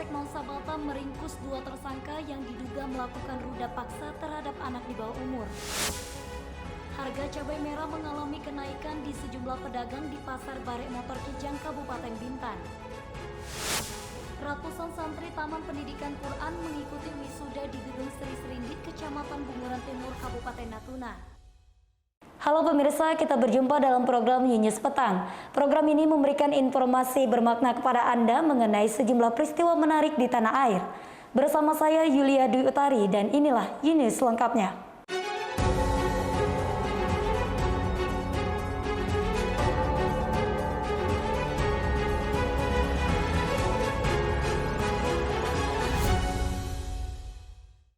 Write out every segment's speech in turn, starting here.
Polsek Nusa Batam meringkus 2 tersangka yang diduga melakukan ruda paksa terhadap anak di bawah umur. Harga cabai merah mengalami kenaikan di sejumlah pedagang di Pasar Barek Motor Kijang, Kabupaten Bintan. Ratusan santri Taman Pendidikan Quran mengikuti wisuda di Gedung Sri Serindit, Kecamatan Bunguran Timur, Kabupaten Natuna. Halo pemirsa, kita berjumpa dalam program News Petang. Program ini memberikan informasi bermakna kepada Anda mengenai sejumlah peristiwa menarik di tanah air. Bersama saya Yulia Dwi Utari dan inilah News lengkapnya.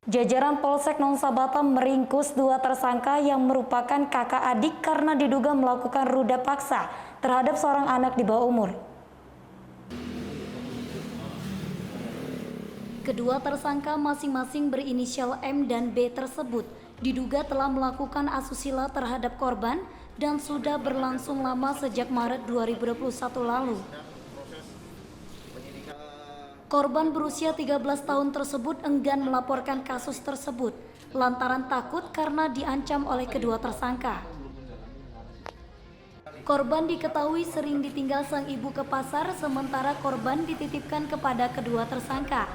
Jajaran Polsek Nusa Batam meringkus 2 tersangka yang merupakan kakak adik karena diduga melakukan ruda paksa terhadap seorang anak di bawah umur. Kedua tersangka masing-masing berinisial M dan B tersebut diduga telah melakukan asusila terhadap korban dan sudah berlangsung lama sejak Maret 2021 lalu. Korban berusia 13 tahun tersebut enggan melaporkan kasus tersebut lantaran takut karena diancam oleh kedua tersangka. Korban diketahui sering ditinggal sang ibu ke pasar, sementara korban dititipkan kepada kedua tersangka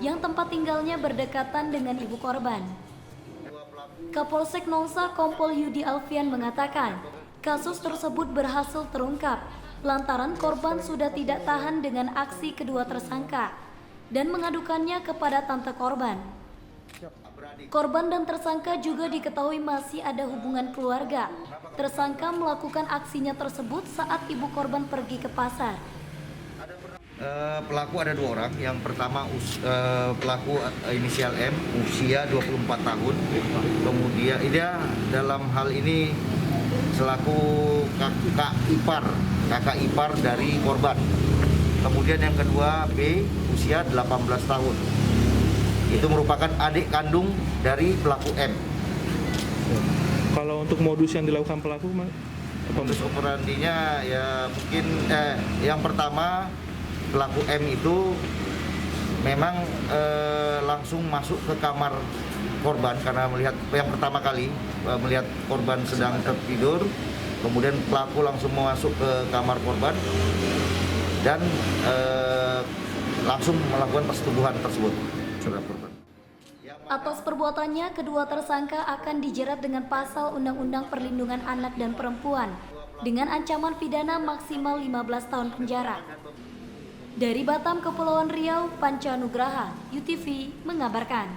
yang tempat tinggalnya berdekatan dengan ibu korban. Kapolsek Nusa Kompol Yudi Alfian mengatakan kasus tersebut berhasil terungkap lantaran korban sudah tidak tahan dengan aksi kedua tersangka dan mengadukannya kepada tante korban. Korban dan tersangka juga diketahui masih ada hubungan keluarga. Tersangka melakukan aksinya tersebut saat ibu korban pergi ke pasar. Pelaku ada 2 orang. Yang pertama pelaku inisial M, usia 24 tahun. Kemudian dia dalam hal ini selaku kakak ipar dari korban. Kemudian yang kedua B, usia 18 tahun. Itu merupakan adik kandung dari pelaku M. Kalau untuk modus yang dilakukan pelaku, modus operandinya ya mungkin yang pertama pelaku M itu memang langsung masuk ke kamar korban karena melihat yang pertama kali melihat korban sedang tertidur, kemudian pelaku langsung masuk ke kamar korban dan langsung melakukan persetubuhan tersebut terhadap korban. Atas perbuatannya, kedua tersangka akan dijerat dengan pasal Undang-Undang Perlindungan Anak dan Perempuan dengan ancaman pidana maksimal 15 tahun penjara. Dari Batam, Kepulauan Riau, Panca Nugraha, UTV mengabarkan.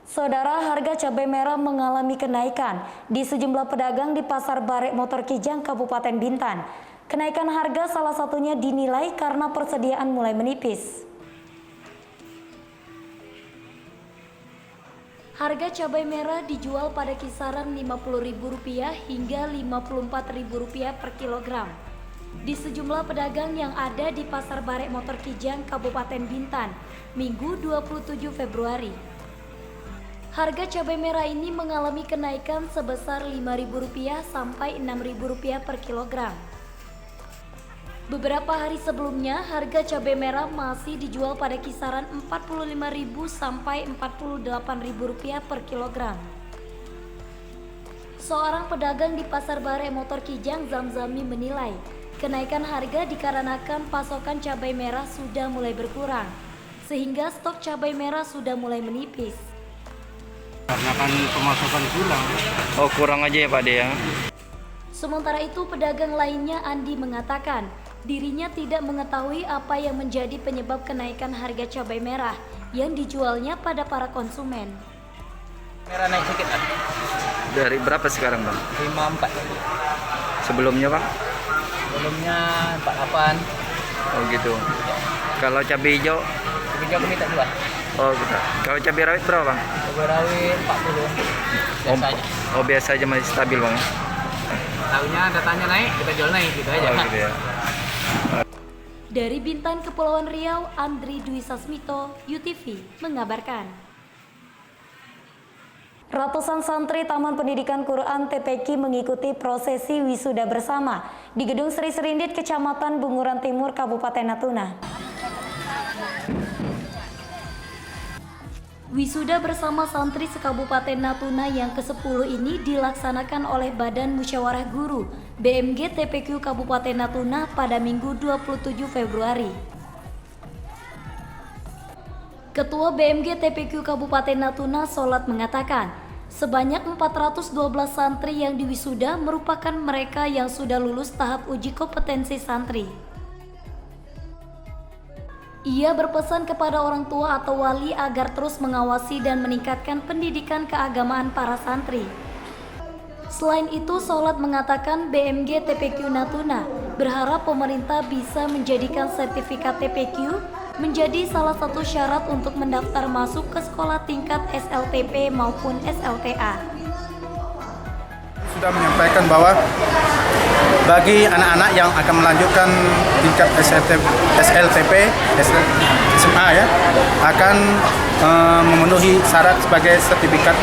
Saudara, harga cabai merah mengalami kenaikan di sejumlah pedagang di Pasar Barek Motor Kijang, Kabupaten Bintan. Kenaikan harga salah satunya dinilai karena persediaan mulai menipis. Harga cabai merah dijual pada kisaran Rp50.000 hingga Rp54.000 per kilogram di sejumlah pedagang yang ada di Pasar Barek Motor Kijang, Kabupaten Bintan, Minggu 27 Februari. Harga cabai merah ini mengalami kenaikan sebesar Rp5.000 sampai Rp6.000 per kilogram. Beberapa hari sebelumnya, harga cabai merah masih dijual pada kisaran Rp45.000 sampai Rp48.000 per kilogram. Seorang pedagang di Pasar Barek Motor Kijang, Zamzami, menilai kenaikan harga dikarenakan pasokan cabai merah sudah mulai berkurang, sehingga stok cabai merah sudah mulai menipis. Karena kan pemasukan kurang. Oh, kurang aja ya Pak De ya. Sementara itu, pedagang lainnya Andi mengatakan dirinya tidak mengetahui apa yang menjadi penyebab kenaikan harga cabai merah yang dijualnya pada para konsumen. Merah naik sedikit kan? Dari berapa sekarang Bang? 54. Sebelumnya Bang? Sebelumnya 48. Oh gitu. Kalau cabai hijau? Cabai hijau aku minta 2. Oh gitu. Kalau cabai rawit berapa Bang? Cabai rawit 40. Biasa aja. Oh biasa aja, masih stabil Bang. Tahunya datanya naik, kita jual naik gitu aja. Oh gitu ya. Dari Bintan, Kepulauan Riau, Andri Dwi Sasmito, UTV mengabarkan. Ratusan santri Taman Pendidikan Quran TPQ mengikuti prosesi wisuda bersama di Gedung Sri Serindit, Kecamatan Bunguran Timur, Kabupaten Natuna. Wisuda bersama santri se-Kabupaten Natuna yang ke-10 ini dilaksanakan oleh Badan Musyawarah Guru BMG TPQ Kabupaten Natuna pada Minggu 27 Februari. Ketua BMG TPQ Kabupaten Natuna Solat mengatakan, sebanyak 412 santri yang diwisuda merupakan mereka yang sudah lulus tahap uji kompetensi santri. Ia berpesan kepada orang tua atau wali agar terus mengawasi dan meningkatkan pendidikan keagamaan para santri. Selain itu, Solat mengatakan BMG TPQ Natuna berharap pemerintah bisa menjadikan sertifikat TPQ menjadi salah satu syarat untuk mendaftar masuk ke sekolah tingkat SLTP maupun SLTA. Sudah menyampaikan bahwa bagi anak-anak yang akan melanjutkan tingkat SLTP, SMA ya, akan memenuhi syarat sebagai sertifikat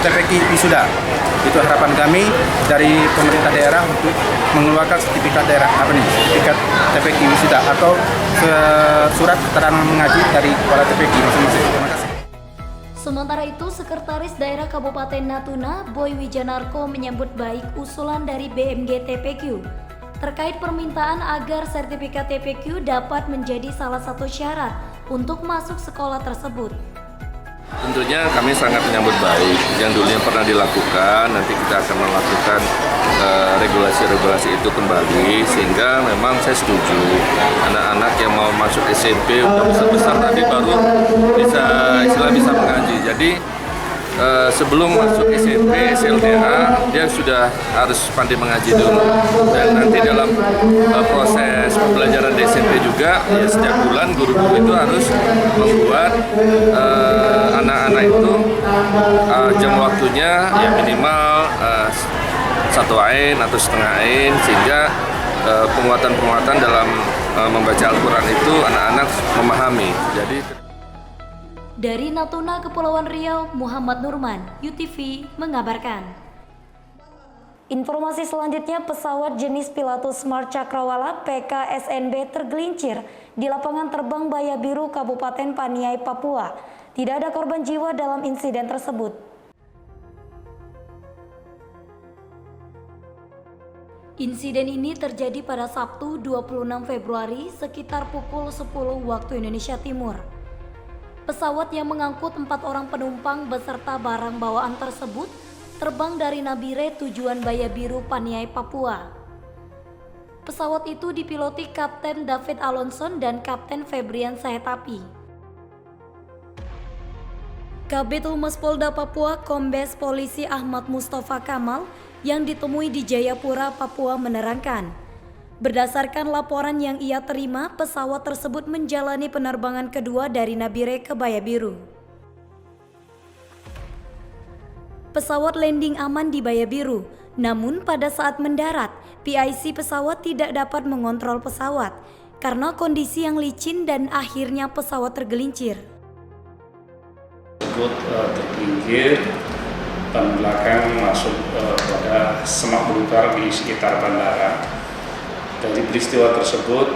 TPQ wisuda. Itu harapan kami dari pemerintah daerah untuk mengeluarkan sertifikat sertifikat TPQ wisuda atau surat keterangan mengaji dari kepala TPQ masing-masing. Terima kasih. Sementara itu, Sekretaris Daerah Kabupaten Natuna, Boy Wijanarko menyambut baik usulan dari BMG TPQ terkait permintaan agar sertifikat TPQ dapat menjadi salah satu syarat untuk masuk sekolah tersebut. Tentunya kami sangat menyambut baik yang dulunya pernah dilakukan, nanti kita akan melakukan regulasi-regulasi itu kembali, sehingga memang saya setuju anak-anak yang mau masuk SMP udah besar-besar tadi baru bisa mengaji. Jadi sebelum masuk SMP, SLTA, dia sudah harus pandai mengaji dulu. Dan nanti dalam proses pembelajaran di SMP juga, ya setiap bulan guru-guru itu harus membuat anak-anak itu jam waktunya ya minimal 1 ain atau setengah ain, sehingga penguatan-penguatan dalam membaca Al-Quran itu anak-anak memahami. Jadi Dari Natuna, Kepulauan Riau, Muhammad Nurman, UTV mengabarkan. Informasi selanjutnya, pesawat jenis Pilatus Smart Cakrawala PKSNB tergelincir di lapangan terbang Baya Biru, Kabupaten Paniai, Papua. Tidak ada korban jiwa dalam insiden tersebut. Insiden ini terjadi pada Sabtu 26 Februari sekitar pukul 10 waktu Indonesia Timur. Pesawat yang mengangkut 4 orang penumpang beserta barang bawaan tersebut terbang dari Nabire tujuan Baya Biru, Paniai, Papua. Pesawat itu dipiloti Kapten David Alonson dan Kapten Febrian Sahetapi. Kabid Humas Polda Papua Kombes Polisi Ahmad Mustafa Kamal yang ditemui di Jayapura, Papua menerangkan, berdasarkan laporan yang ia terima, pesawat tersebut menjalani penerbangan kedua dari Nabire ke Baya Biru. Pesawat landing aman di Baya Biru, namun pada saat mendarat, PIC pesawat tidak dapat mengontrol pesawat karena kondisi yang licin dan akhirnya pesawat tergelincir. Tergelincir, ban belakang masuk pada semak belukar di sekitar bandara. Dari peristiwa tersebut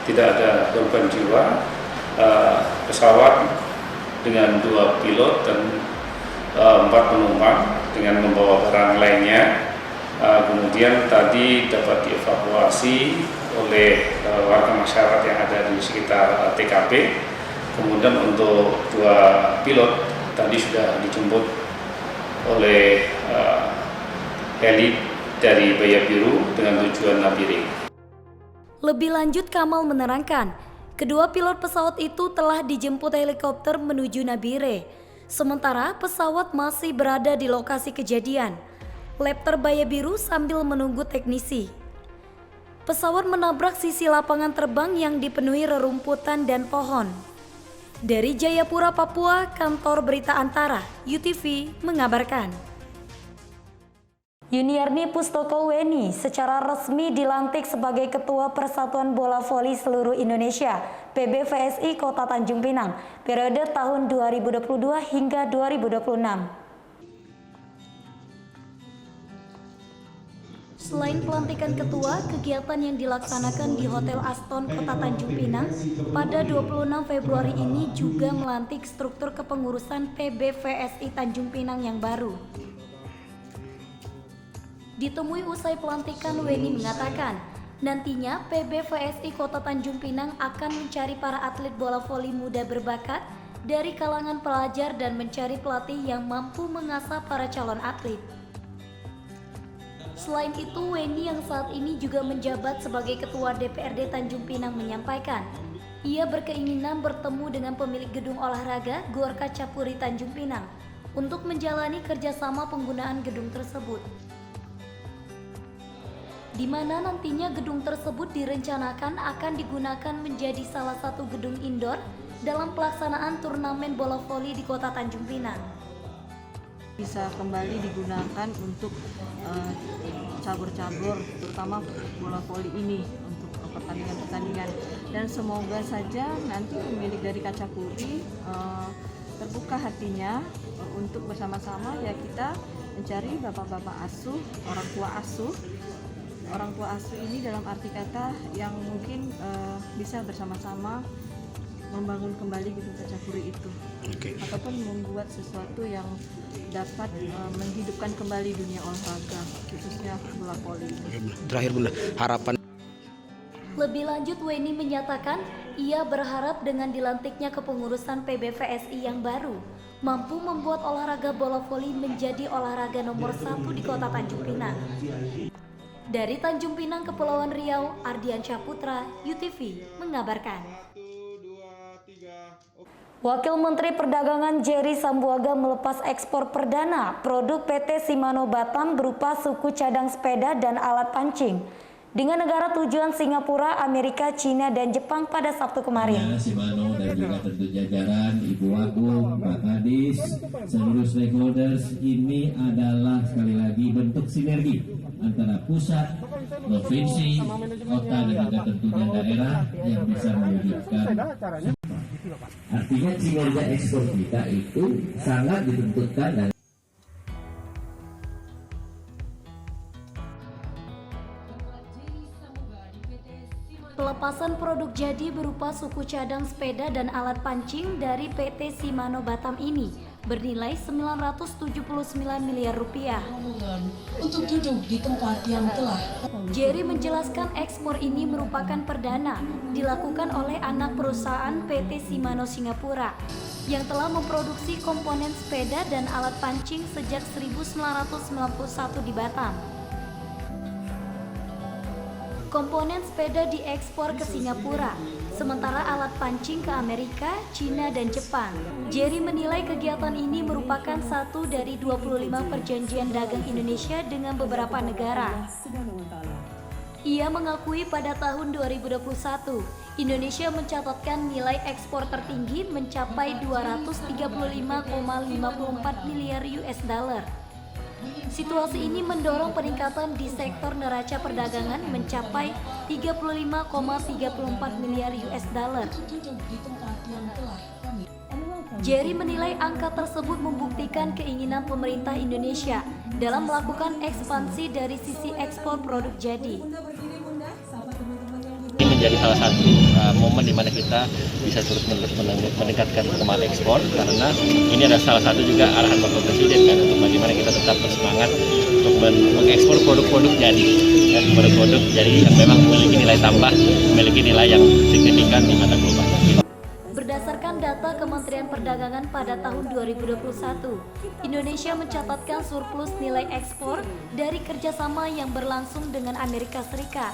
tidak ada korban jiwa. Pesawat dengan 2 pilot dan 4 penumpang dengan membawa barang lainnya. Kemudian tadi dapat dievakuasi oleh warga masyarakat yang ada di sekitar TKP. Kemudian untuk 2 pilot tadi sudah dijemput oleh heli dari Baya Biru dengan tujuan Nabire. Lebih lanjut, Kamal menerangkan, kedua pilot pesawat itu telah dijemput helikopter menuju Nabire. Sementara pesawat masih berada di lokasi kejadian. Lapter Baya Biru sambil menunggu teknisi. Pesawat menabrak sisi lapangan terbang yang dipenuhi rerumputan dan pohon. Dari Jayapura, Papua, Kantor Berita Antara, UTV mengabarkan. Yuniarni Pustoko Weni secara resmi dilantik sebagai Ketua Persatuan Bola Voli Seluruh Indonesia PBVSI Kota Tanjung Pinang periode tahun 2022 hingga 2026. Selain pelantikan ketua, kegiatan yang dilaksanakan di Hotel Aston, Kota Tanjung Pinang pada 26 Februari ini juga melantik struktur kepengurusan PBVSI Tanjung Pinang yang baru. Ditemui usai pelantikan, Weni mengatakan, nantinya PBVSI Kota Tanjung Pinang akan mencari para atlet bola voli muda berbakat dari kalangan pelajar dan mencari pelatih yang mampu mengasah para calon atlet. Selain itu, Weni yang saat ini juga menjabat sebagai Ketua DPRD Tanjung Pinang menyampaikan, ia berkeinginan bertemu dengan pemilik gedung olahraga Gor Kaca Puri Tanjung Pinang untuk menjalani kerjasama penggunaan gedung tersebut, di mana nantinya gedung tersebut direncanakan akan digunakan menjadi salah satu gedung indoor dalam pelaksanaan turnamen bola voli di Kota Tanjung Pinang. Bisa kembali digunakan untuk cabur-cabur, terutama bola voli ini untuk pertandingan-pertandingan, dan semoga saja nanti pemilik dari Kaca Puri terbuka hatinya untuk bersama-sama ya kita mencari bapak-bapak asuh, orang tua asuh ini dalam arti kata yang mungkin bisa bersama-sama membangun kembali gedung Kaca Puri itu, ataupun membuat sesuatu yang dapat menghidupkan kembali dunia olahraga, khususnya bola voli. Terakhir Bunda, harapan. Lebih lanjut, Weni menyatakan ia berharap dengan dilantiknya kepengurusan PBVSI yang baru mampu membuat olahraga bola voli menjadi olahraga nomor 1 di Kota Tanjung Pinang. Dari Tanjung Pinang, Kepulauan Riau, Ardian Syaputra, UTV mengabarkan. Wakil Menteri Perdagangan Jerry Sambuaga melepas ekspor perdana produk PT Shimano Batam berupa suku cadang sepeda dan alat pancing dengan negara tujuan Singapura, Amerika, Cina, dan Jepang pada Sabtu kemarin. Shimano dan juga tentu jajaran Ibu Agung, Pak Kadis, seluruh stakeholders, ini adalah sekali lagi bentuk sinergi antara pusat, provinsi, kota, dan juga tentunya daerah yang bisa mewujudkan. Artinya kinerja ekspor kita itu sangat ditentukan dan Pelepasan produk jadi berupa suku cadang sepeda dan alat pancing dari PT Shimano Batam ini bernilai 979 miliar rupiah. Untuk duduk di tempat yang telah. Jerry menjelaskan ekspor ini merupakan perdana dilakukan oleh anak perusahaan PT Shimano Singapura yang telah memproduksi komponen sepeda dan alat pancing sejak 1991 di Batam. Komponen sepeda diekspor ke Singapura, sementara alat pancing ke Amerika, Cina, dan Jepang. Jerry menilai kegiatan ini merupakan satu dari 25 perjanjian dagang Indonesia dengan beberapa negara. Ia mengakui pada tahun 2021, Indonesia mencatatkan nilai ekspor tertinggi mencapai 235,54 miliar US dollar. Situasi ini mendorong peningkatan di sektor neraca perdagangan mencapai 35,34 miliar US dollar. Jerry menilai angka tersebut membuktikan keinginan pemerintah Indonesia dalam melakukan ekspansi dari sisi ekspor produk jadi. Ini menjadi salah satu momen di mana kita bisa terus meningkatkan perkembangan ekspor, karena ini adalah salah satu juga arahan Bapak Presiden kan, untuk bagaimana kita tetap bersemangat untuk mengekspor produk-produk jadi, produk-produk jadi yang memang memiliki nilai tambah, memiliki nilai yang signifikan di mata global. Berdasarkan data Kementerian Perdagangan pada tahun 2021, Indonesia mencatatkan surplus nilai ekspor dari kerjasama yang berlangsung dengan Amerika Serikat.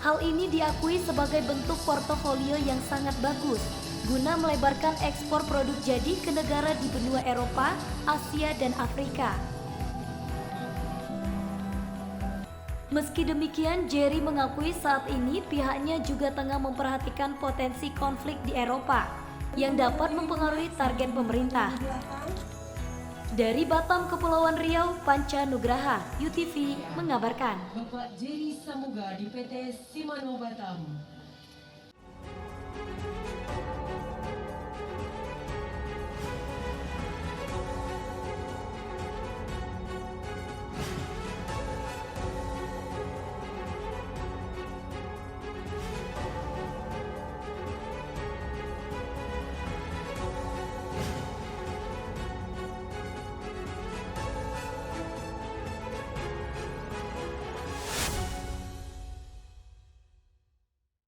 Hal ini diakui sebagai bentuk portofolio yang sangat bagus guna melebarkan ekspor produk jadi ke negara di benua Eropa, Asia, dan Afrika. Meski demikian, Jerry mengakui saat ini pihaknya juga tengah memperhatikan potensi konflik di Eropa yang dapat mempengaruhi target pemerintah. Dari Batam, Kepulauan Riau, Panca Nugraha, UTV mengabarkan. Bapak Jerry Sambuaga di PT Shimano Batam.